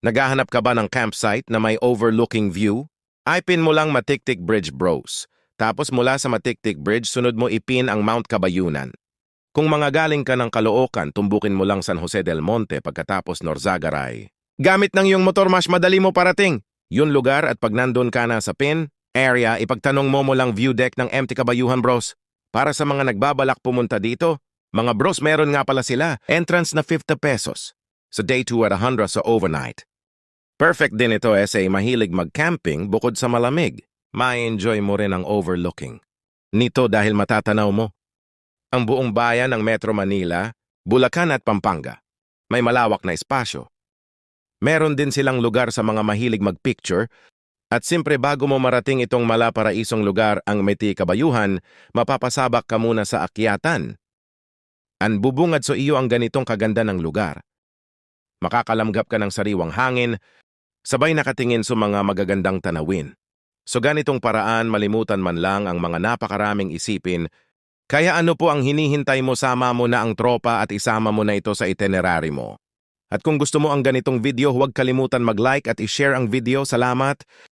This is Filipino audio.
Naghahanap ka ba ng campsite na may overlooking view? Ipin mo lang Matiktik Bridge Bros. Tapos mula sa Matiktik Bridge, sunod mo ipin ang Mount Kabayunan. Kung mga galing ka ng Caloocan, tumbukin mo lang San Jose del Monte pagkatapos Norzagaray. Gamit ng iyong motor, mas madali mo parating. Yun lugar at pag nandun ka na sa pin area, ipagtanong mo lang view deck ng MT Kabayuhan Bros. Para sa mga nagbabalak pumunta dito, mga bros, meron nga pala sila. Entrance na 50 pesos. Sa day 2 at 100 sa overnight. Perfect din ito sa mahilig mag-camping bukod sa malamig. Ma-enjoy mo rin ang overlooking. Nito dahil matatanaw mo ang buong bayan ng Metro Manila, Bulacan at Pampanga. May malawak na espasyo. Meron din silang lugar sa mga mahilig mag-picture at siyempre bago mo marating itong malaparaisong lugar ang MT Kabayuhan, mapapasabak ka muna sa akyatan. Ang bubungad sa iyo ang ganitong kaganda ng lugar. Makakalamgap ka ng sariwang hangin, sabay nakatingin sa mga magagandang tanawin. So ganitong paraan malimutan man lang ang mga napakaraming isipin, kaya ano po ang hinihintay mo, sama mo na ang tropa at isama mo na ito sa itinerary mo. At kung gusto mo ang ganitong video, huwag kalimutan mag-like at i-share ang video. Salamat!